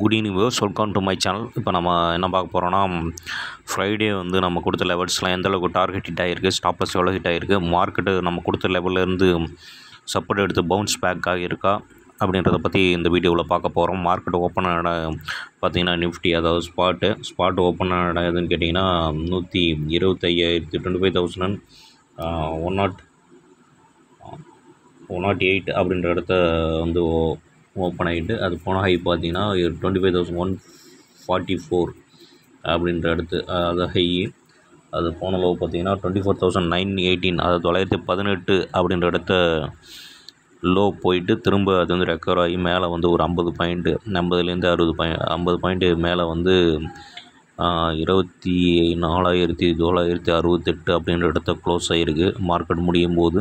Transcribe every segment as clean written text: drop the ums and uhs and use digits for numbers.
Good evening viewers, welcome to my channel. இப்போ நம்ம என்ன பார்க்க போகிறோன்னா, ஃப்ரைடே வந்து நம்ம கொடுத்த லெவல்ஸ்லாம் எந்தளவுக்கு டார்கெட் ஹிட் ஆகிருக்கு, ஸ்டாப்லஸ் எவ்வளோ ஹிட் ஆகிருக்கு, மார்க்கெட்டு நம்ம கொடுத்த லெவல்லேருந்து சப்போர்ட் எடுத்து பவுன்ஸ் பேக் ஆகியிருக்கா அப்படின்றத பற்றி இந்த வீடியோவில் பார்க்க போகிறோம். மார்க்கெட் ஓப்பன் ஆன பார்த்திங்கன்னா நிஃப்டி, அதாவது ஸ்பாட் ஓப்பன் ஆன எதுன்னு கேட்டிங்கன்னா 125,000 108 அப்படின்ற இடத்த வந்து ஓப்பன் ஆகிட்டு, அது போன ஹை பார்த்திங்கன்னா 25,144 அப்படின்ற இடத்து, அது ஹை. அது போன லோ பார்த்திங்கன்னா 24,918, அதாவது 918 அப்படின்ற இடத்த லோ போயிட்டு திரும்ப அது வந்து ரெக்கவர் ஆகி மேலே வந்து ஒரு 50 பாயிண்ட்டு, 50 பாயிண்ட்டு மேலே வந்து 24,968 அப்படின்ற இடத்த க்ளோஸ் ஆகிருக்கு. மார்க்கெட் முடியும் போது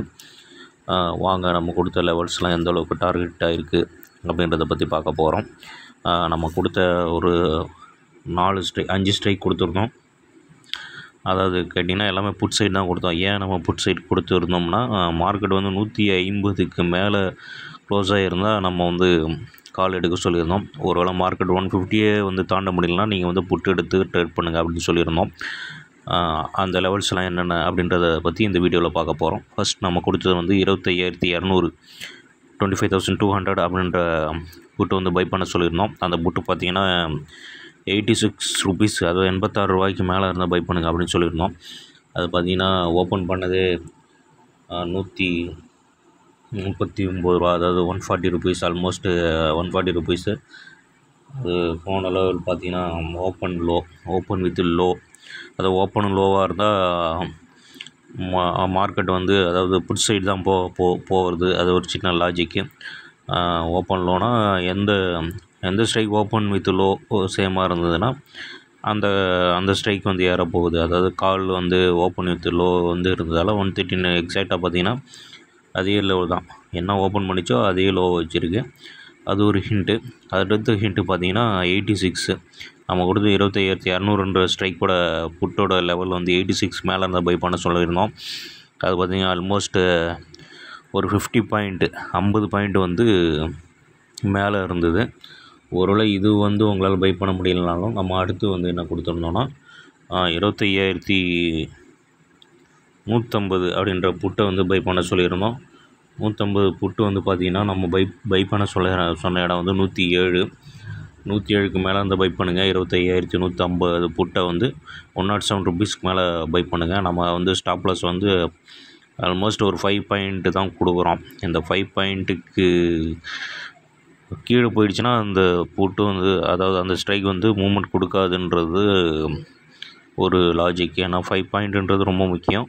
வாங்க நம்ம கொடுத்த லெவல்ஸ்லாம் எந்த அளவுக்கு டார்கெட் ஆகிருக்கு அப்படின்றத பற்றி பார்க்க போகிறோம். நம்ம கொடுத்த ஒரு 5 ஸ்ட்ரைக் கொடுத்துருந்தோம். அதாவது கேட்டிங்கன்னா எல்லாமே புட் சைடு தான் கொடுத்தோம். ஏன் நம்ம புட் சைடு கொடுத்துருந்தோம்னா, மார்க்கெட் வந்து 150க்கு மேலே க்ளோஸ் ஆகியிருந்தால் நம்ம வந்து கால் எடுக்க சொல்லியிருந்தோம். ஒருவேளை மார்க்கெட் 150 வந்து தாண்ட முடியலனா நீங்கள் வந்து புட் எடுத்து ட்ரேட் பண்ணுங்கள் அப்படின்னு சொல்லியிருந்தோம். அந்த லெவல்ஸ்லாம் என்னென்ன அப்படின்றத பற்றி இந்த வீடியோவில் பார்க்க போகிறோம். ஃபஸ்ட் நம்ம கொடுத்தது வந்து 25,200 25,200 அப்படின்ற புட்டு வந்து பை பண்ண சொல்லியிருந்தோம். அந்த புட்டு பார்த்திங்கன்னா 86 ருபீஸ், அதாவது 86 ரூபாய்க்கு மேலே இருந்தால் பை பண்ணுங்கள் அப்படின்னு சொல்லியிருந்தோம். அது பார்த்திங்கன்னா ஓப்பன் பண்ணதே 139 ரூபா, அதாவது 140 ருபீஸ், ஆல்மோஸ்ட் 140 ருபீஸு. அது போன லெவல் பார்த்திங்கன்னா ஓப்பன் வித் லோ, அது ஓப்பன் லோவாக இருந்தால் மார்க்கெட் வந்து, அதாவது புட் சைடு தான் போகிறது. அது ஒரு சின்ன லாஜிக்கு. ஓப்பன் லோனா எந்த ஸ்ட்ரைக் ஓப்பன் வித் லோ சேமாக இருந்ததுன்னா அந்த ஸ்ட்ரைக் வந்து ஏறப்போகுது. அதாவது கால் வந்து ஓப்பன் வித் லோ வந்து இருந்ததால் 139 எக்ஸாக்டாக பார்த்திங்கன்னா அதே லோ தான், என்ன ஓப்பன் பண்ணிச்சோ அதே லோ வச்சுருக்கு. அது ஒரு ஹிண்ட்டு. அடுத்த ஹிண்ட்டு பார்த்திங்கன்னா 86, நம்ம கொடுத்து 25,200 ஸ்ட்ரைக்கோட புட்டோட லெவல் வந்து 86 மேலே இருந்தால் பை பண்ண சொல்லியிருந்தோம். அது பார்த்திங்கன்னா ஆல்மோஸ்ட்டு ஒரு 50 பாயிண்ட் வந்து மேலே இருந்தது. ஒருவேளை இது வந்து உங்களால் பை பண்ண முடியலனாலும் நம்ம அடுத்து வந்து என்ன கொடுத்துருந்தோன்னா 25,150 அப்படின்ற புட்டை வந்து பை பண்ண சொல்லியிருந்தோம். 150 புட்டு வந்து பார்த்திங்கன்னா நம்ம பை பண்ண சொன்ன இடம் வந்து 107க்கு மேலே வந்து பை பண்ணுங்கள். 25,150 புட்டை வந்து 107 ருபீஸ்க்கு மேலே பை பண்ணுங்கள். நம்ம வந்து ஸ்டாப் லாஸ் வந்து ஆல்மோஸ்ட் ஒரு 5 பாயிண்ட்டு தான் கொடுக்குறோம். இந்த 5 பாயிண்ட்டுக்கு கீழே போயிடுச்சுன்னா அந்த புட்டு வந்து, அதாவது அந்த ஸ்ட்ரைக் வந்து மூவ்மெண்ட் கொடுக்காதுன்றது ஒரு லாஜிக். ஏன்னா 5 பாயிண்ட்டுன்றது ரொம்ப முக்கியம்.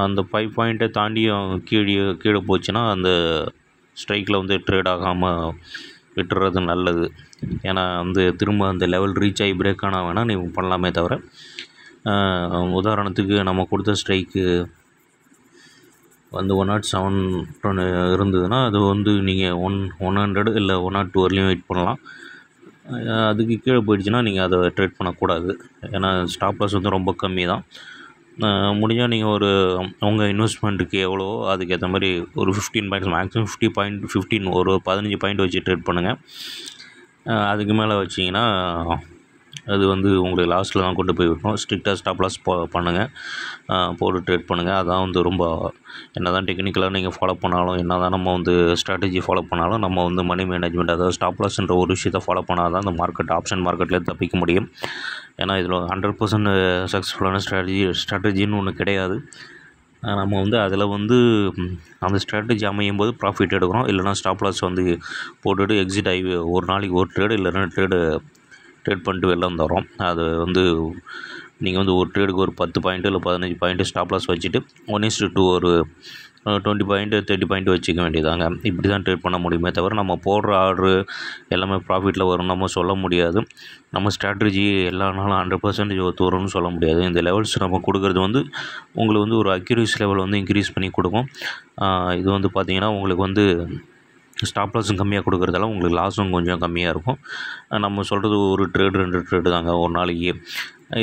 அந்த 5 பாயிண்ட்டை தாண்டி கீழே போச்சுன்னா அந்த ஸ்ட்ரைக்கில் வந்து ட்ரேட் ஆகாமல் விட்டுறது நல்லது. ஏன்னா வந்து திரும்ப அந்த லெவல் ரீச் ஆகி பிரேக் ஆனால் வேணால் நீங்கள் பண்ணலாமே தவிர, உதாரணத்துக்கு நம்ம கொடுத்த ஸ்ட்ரைக்கு வந்து 107 இருந்ததுன்னா அது வந்து நீங்கள் 100 இல்லை 102 வரலையும் வெயிட் பண்ணலாம். அதுக்கு கீழே போயிடுச்சுன்னா நீங்கள் அதை ட்ரேட் பண்ணக்கூடாது. ஏன்னா ஸ்டாப் லாஸ் வந்து ரொம்ப கம்மி தான். முடிஞ்சால் நீங்கள் உங்கள் இன்வெஸ்ட்மெண்ட்டுக்கு எவ்வளோ அதுக்கேற்ற மாதிரி ஒரு 15 பாயிண்ட்ஸ், மேக்ஸிமம் 15 ஒரு 15 பாயிண்ட் வச்சு ட்ரேட் பண்ணுங்கள். அதுக்கு மேலே வச்சிங்கன்னா அது வந்து உங்களுக்கு லாஸ்ட்டில் தான் கொண்டு போய் விட்டோம். ஸ்ட்ரிக்டாக ஸ்டாப் லாஸ் பண்ணுங்கள், போட்டு ட்ரேட் பண்ணுங்கள். அதான் வந்து ரொம்ப, என்ன தான் டெக்னிக்கலாக நீங்கள் ஃபாலோ பண்ணாலும், என்ன தான் நம்ம வந்து ஸ்ட்ராட்டஜி ஃபாலோ பண்ணாலும், நம்ம வந்து மணி மேனேஜ்மெண்ட், அதாவது ஸ்டாப் லாஸ்ன்ற ஒரு விஷயத்தை ஃபாலோ பண்ணால் தான் அந்த ஆப்ஷன் மார்க்கெட்லேருந்து தப்பிக்க முடியும். ஏன்னா இதில் 100% சக்ஸஸ்ஃபுல்லான ஸ்ட்ராட்டஜின்னு ஒன்று கிடையாது. நம்ம வந்து அதில் வந்து அந்த ஸ்ட்ராட்டஜி அமையும் போது ப்ராஃபிட் எடுக்கிறோம், இல்லைனா ஸ்டாப் லாஸ் வந்து போட்டுட்டு எக்ஸிட் ஆகி ஒரு நாளைக்கு ஒரு ட்ரேடு இல்லை 2 ட்ரேட் பண்ணிட்டு வெளில வந்துடுறோம். அது வந்து நீங்கள் வந்து ஒரு ட்ரேடுக்கு ஒரு 10 பாயிண்ட்டு இல்லை 15 பாயிண்ட்டு ஸ்டாப் லாஸ் வச்சுட்டு 1:2 ஒரு 20 பாயிண்ட்டு 30 பாயிண்ட்டு வச்சுக்க வேண்டியதாங்க. இப்படி தான் ட்ரேட் பண்ண முடியுமே தவிர நம்ம போடுற ஆர்டரு எல்லாமே ப்ராஃபிட்டில் வரும் நம்ம சொல்ல முடியாது. நம்ம ஸ்ட்ராட்டஜி எல்லா நாளும் 100% ஒத்து வரும்னு சொல்ல முடியாது. இந்த லெவல்ஸ் நம்ம கொடுக்குறது வந்து உங்களுக்கு வந்து ஒரு அக்யூரேசி லெவல் வந்து இன்க்ரீஸ் பண்ணி கொடுக்கும். இது வந்து பார்த்திங்கன்னா உங்களுக்கு வந்து ஸ்டாப் லாஸும் கம்மியாக கொடுக்குறதால உங்களுக்கு லாஸும் கொஞ்சம் கம்மியாக இருக்கும். நம்ம சொல்கிறது ஒரு ட்ரேடு 2 ட்ரேடு தாங்க ஒரு நாளைக்கு.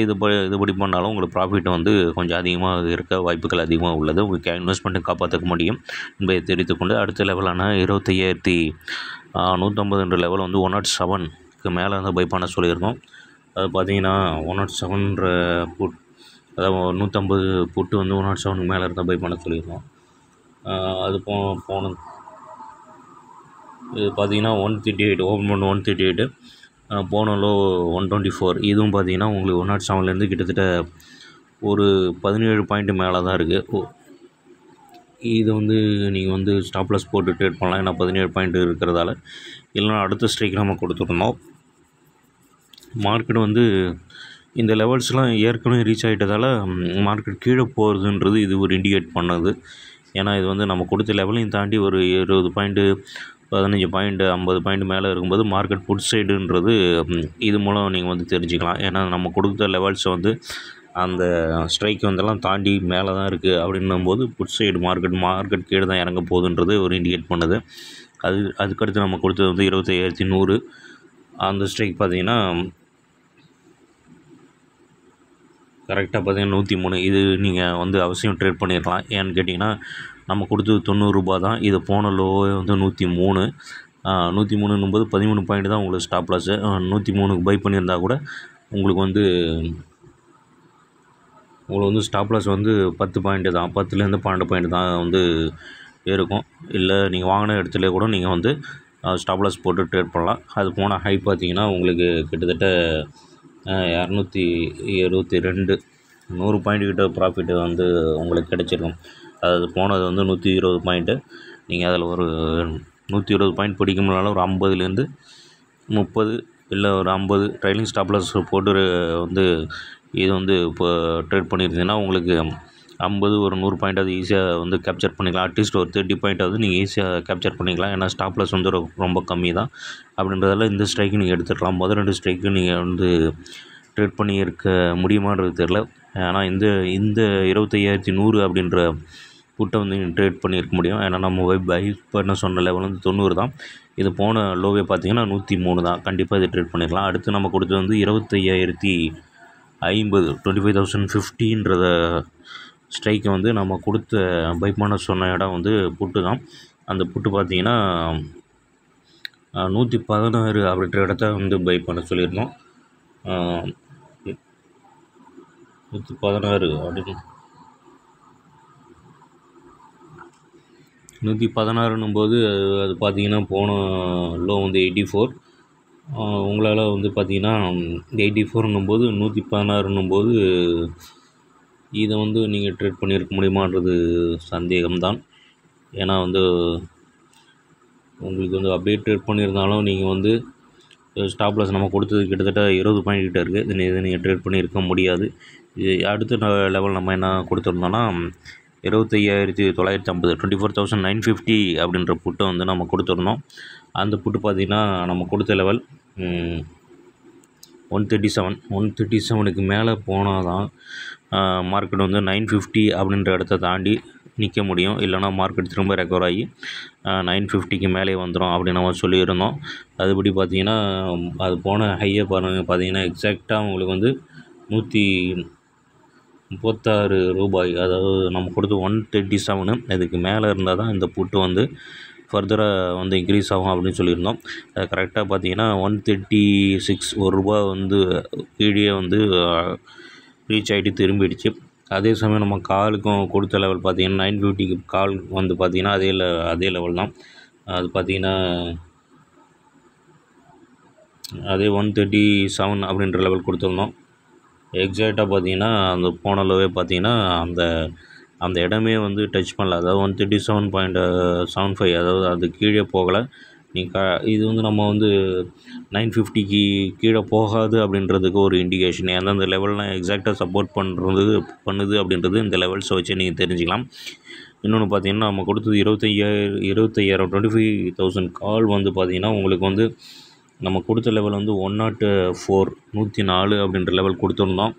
இதுபடி பண்ணாலும் உங்களுக்கு ப்ராஃபிட் வந்து கொஞ்சம் அதிகமாக இருக்க வாய்ப்புகள் அதிகமாக உள்ளது. உங்களுக்கு இன்வெஸ்ட்மெண்ட்டை காப்பாற்ற முடியும் என்பதை தெரிவித்துக்கொண்டு, அடுத்த லெவலான 25,150 லெவல் வந்து 107 0.7 மேலே தான் பை பண்ண சொல்லியிருக்கோம். அது பார்த்தீங்கன்னா 107 புட், அதாவது 150 புட்டு வந்து 107 மேலே இருந்தால் பை பண்ண சொல்லியிருக்கோம். அது போன இது பார்த்தீங்கன்னா 138 ஓப்பன் பண்ண 138, போன லோ 124. இதுவும் பார்த்தீங்கன்னா உங்களுக்கு 107லேருந்து கிட்டத்தட்ட ஒரு 17 பாயிண்ட் மேலே தான் இருக்குது. இது வந்து நீங்கள் வந்து ஸ்டாப் லாஸ் போட்டு ட்ரேட் பண்ணலாம், ஏன்னா 17 பாயிண்ட் இருக்கிறதால. இல்லைனா அடுத்த ஸ்ட்ரைக் நம்ம கொடுத்துருந்தோம். மார்க்கெட் வந்து இந்த லெவல்ஸ்லாம் ஏற்கனவே ரீச் ஆகிட்டதால் மார்க்கெட் கீழே போகிறதுன்றது இது ஒரு இண்டிகேட் பண்ணுது. ஏன்னா இது வந்து நம்ம கொடுத்த லெவலையும் தாண்டி ஒரு 20 பாயிண்ட்டு 15 பாயிண்ட்டு 50 பாயிண்ட் மேலே இருக்கும்போது மார்க்கெட் புட் சைடுன்றது இது மூலம் நீங்கள் வந்து தெரிஞ்சுக்கலாம். ஏன்னா நம்ம கொடுத்த லெவல்ஸை வந்து அந்த ஸ்ட்ரைக் வந்தெல்லாம் தாண்டி மேலே தான் இருக்குது அப்படின்னும்போது புட் சைடு மார்க்கெட் கீழே தான் இறங்க போகுதுன்றது ஒரு இண்டிகேட் பண்ணுது. அதுக்கடுத்து நம்ம கொடுத்தது வந்து 25,100 அந்த ஸ்ட்ரைக் பார்த்தீங்கன்னா கரெக்டாக பார்த்தீங்கன்னா 103. இது நீங்கள் வந்து அவசியம் ட்ரேட் பண்ணிடலாம். ஏன்னு கேட்டிங்கன்னா நம்ம கொடுத்தது 90 ரூபா தான். இது போன லோவே வந்து 103. 103ன்னும்போது 13 பாயிண்ட் தான் உங்களுக்கு ஸ்டாப் லாஸு. 103க்கு பை பண்ணியிருந்தால் கூட உங்களுக்கு வந்து ஸ்டாப் லாஸ் வந்து 10 பாயிண்ட்டு தான், 10லேருந்து 12 பாயிண்ட் தான் வந்து இருக்கும். இல்லை நீங்கள் வாங்கின இடத்துல கூட நீங்கள் வந்து ஸ்டாப் லாஸ் போட்டு ட்ரேட் பண்ணலாம். அது போன ஹை பார்த்தீங்கன்னா உங்களுக்கு கிட்டத்தட்ட 272 100 பாயிண்ட் கிட்ட ப்ராஃபிட்டு வந்து உங்களுக்கு கிடச்சிருக்கும். அது போனது வந்து 120 பாயிண்ட்டு. நீங்கள் அதில் ஒரு 120 பாயிண்ட் பிடிக்கும்னால ஒரு 50லேருந்து 30 இல்லை ஒரு 50 ட்ரைலிங் ஸ்டாப் லாஸ் போட்டு வந்து இது வந்து இப்போ ட்ரேட் பண்ணியிருந்தீங்கன்னா உங்களுக்கு 50 ஒரு 100 பாயிண்ட் ஈஸியாக வந்து கேப்சர் பண்ணிக்கலாம். அட்லீஸ்ட் ஒரு 30 பாயிண்ட்டாவது நீங்கள் ஈஸியாக கேப்சர் பண்ணிக்கலாம். ஏன்னா ஸ்டாப் லாஸ் வந்து ரொம்ப கம்மி தான். அப்படின்றதால இந்த ஸ்ட்ரைக்கு நீங்கள் எடுத்துக்கலாம். முதல் 2 ஸ்ட்ரைக்கு நீங்கள் வந்து ட்ரேட் பண்ணி இருக்க முடியுமான்றது தெரில. ஆனால் இந்த 25,100 அப்படின்ற புட்டை வந்து நீங்கள் ட்ரேட் பண்ணியிருக்க முடியும். ஏன்னா நம்ம பை பண்ண சொன்ன லெவல் வந்து 90 தான். இது போன லோவே பார்த்தீங்கன்னா 103 தான். கண்டிப்பாக இதை ட்ரேட் பண்ணிடலாம். அடுத்து நம்ம கொடுத்தது வந்து 25,050 25,050ன்றத ஸ்ட்ரைக்கை வந்து நம்ம கொடுத்த பை பண்ண சொன்ன இடம் வந்து புட்டு தான். அந்த புட்டு பார்த்தீங்கன்னா 116 அப்படின்ற இடத்த வந்து பை பண்ண சொல்லியிருந்தோம். 116 அப்படின்னு 116ன்னும்போது அது பார்த்தீங்கன்னா போன லோ வந்து 84. உங்களால் வந்து பார்த்தீங்கன்னா 84ன்னும்போது 116ன்னும்போது இதை வந்து நீங்கள் ட்ரேட் பண்ணியிருக்க முடியுமான்றது சந்தேகம்தான். ஏன்னா வந்து உங்களுக்கு வந்து அப்படியே ட்ரேட் பண்ணியிருந்தாலும் நீங்கள் வந்து ஸ்டாப் லாஸ் நம்ம கொடுத்தது கிட்டத்தட்ட 20 பாயிண்ட் கிட்ட இருக்குது. இதை நீங்கள் ட்ரேட் பண்ணியிருக்க முடியாது. இது அடுத்த லெவல் நம்ம என்ன கொடுத்துருந்தோன்னா 25,950 24,950 அப்படின்ற புட்டை வந்து நம்ம கொடுத்துருந்தோம். அந்த புட்டு பார்த்திங்கன்னா நம்ம கொடுத்த லெவல் 137க்கு மேலே போனால் தான் மார்க்கெட் வந்து 950 அப்படின்ற இடத்த தாண்டி நிற்க முடியும். இல்லைனா மார்க்கெட் திரும்ப ரெக்கவர் ஆகி 950க்கு மேலே வந்துடும் அப்படின்னு நம்ம சொல்லியிருந்தோம். அதுபடி பார்த்திங்கன்னா அது போன ஹையை பார்த்தீங்கன்னா எக்ஸாக்டாக உங்களுக்கு வந்து 136 ரூபாய், அதாவது நம்ம கொடுத்து 137. இதுக்கு மேலே இருந்தால் தான் இந்த புட்டு வந்து ஃபர்தராக வந்து இன்க்ரீஸ் ஆகும் அப்படின்னு சொல்லியிருந்தோம். அது கரெக்டாக பார்த்தீங்கன்னா 136 1 வந்து கீழே வந்து ரீச் ஆகிட்டு திரும்பிடுச்சு. அதே சமயம் நம்ம காலுக்கும் கொடுத்த லெவல் பார்த்திங்கன்னா 950க்கு கால் வந்து பார்த்திங்கன்னா அதே லெவல் தான். அது பார்த்திங்கன்னா அதே 137 அப்படின்ற லெவல் கொடுத்துருந்தோம். எக்ஸாக்டாக பார்த்திங்கன்னா அந்த போன லோவே பார்த்திங்கன்னா அந்த இடமே வந்து டச் பண்ணல. அதாவது 137.75, அதாவது அது கீழே போகலை. இது வந்து நம்ம வந்து 950க்கு கீழே போகாது அப்படின்றதுக்கு ஒரு இண்டிகேஷன். எந்தெந்த லெவல்லாம் எக்ஸாக்டாக சப்போர்ட் பண்ணுது அப்படின்றது இந்த லெவல்ஸை வச்சு நீங்கள் தெரிஞ்சுக்கலாம். இன்னொன்று பார்த்திங்கன்னா நம்ம கொடுத்தது 25,000 25,000 கால் வந்து பார்த்திங்கன்னா உங்களுக்கு வந்து நம்ம கொடுத்த லெவல் வந்து 104 அப்படின்ற லெவல் கொடுத்துருந்தோம்.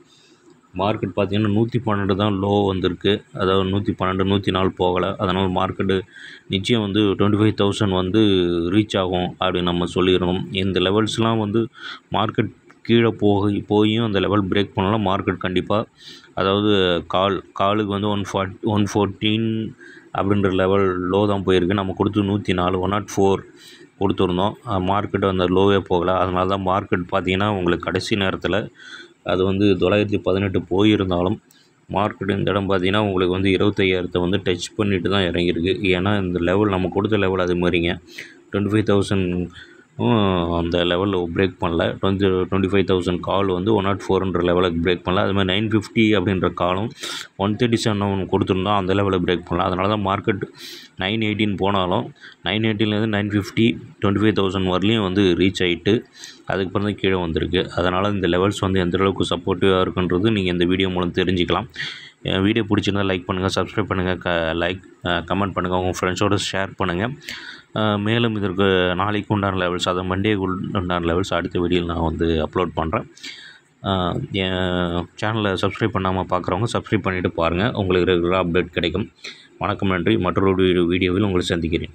மார்க்கெட் பார்த்திங்கன்னா 112 தான் லோ வந்திருக்கு. அதாவது 112 104 போகலை. அதனால் மார்க்கெட்டு நிச்சயம் வந்து 25,000 வந்து ரீச் ஆகும் அப்படின்னு நம்ம சொல்லிடுறோம். இந்த லெவல்ஸ்லாம் வந்து மார்க்கெட் கீழே போயும் அந்த லெவல் பிரேக் பண்ணலாம். மார்க்கெட் கண்டிப்பாக, அதாவது காலுக்கு வந்து 114 அப்படின்ற லெவல் லோ தான் போயிருக்கு. நம்ம கொடுத்து 104 104 கொடுத்துருந்தோம். மார்க்கெட் அந்த லோவே போகலை. அதனால தான் மார்க்கெட் பார்த்திங்கன்னா உங்களுக்கு கடைசி நேரத்தில் அது வந்து 918 போயிருந்தாலும் மார்க்கெட் இந்த இடம் பார்த்திங்கன்னா உங்களுக்கு வந்து 25,000 வந்து டச் பண்ணிட்டு தான் இறங்கியிருக்கு. ஏன்னா இந்த லெவல் நம்ம கொடுத்த லெவல் அது மாதிரிங்க 25,000 அந்த லெவலில் பிரேக் பண்ணல. 25,000 கால் வந்து 104 லெவலுக்கு பிரேக் பண்ணல. அது மாதிரி 950 அப்படின்ற காலும் 137 கொடுத்துருந்தோம், அந்த லெவலில் பிரேக் பண்ணல. அதனால தான் மார்க்கெட் 918 போனாலும் 918லேருந்து 950 25,000 வரலையும் வந்து ரீச் ஆகிட்டு அதுக்கப்புறம் தான் கீழே வந்திருக்கு. அதனால் இந்த லெவல்ஸ் வந்து எந்த அளவுக்கு சப்போர்ட்டிவாக இருக்குன்றது நீங்கள் இந்த வீடியோ மூலம் தெரிஞ்சுக்கலாம். வீடியோ பிடிச்சிருந்தால் லைக் பண்ணுங்கள், சப்ஸ்கிரைப் பண்ணுங்கள், கமெண்ட் பண்ணுங்கள், உங்கள் ஃப்ரெண்ட்ஸோடு ஷேர் பண்ணுங்கள். மேலும் இதற்கு நாளைக்கு உண்டான லெவல்ஸ், அதை மண்டேக்கு உண்டான லெவல்ஸ் அடுத்த வீடியோவில் நான் வந்து அப்லோட் பண்ணுறேன். என் சேனலை சப்ஸ்கிரைப் பண்ணாமல் பார்க்குறவங்க சப்ஸ்கிரைப் பண்ணிவிட்டு பாருங்கள், உங்களுக்கு ரெகுலராக அப்டேட் கிடைக்கும். வணக்கம், நன்றி. மற்றொரு வீடியோவில் உங்களை சந்திக்கிறேன்.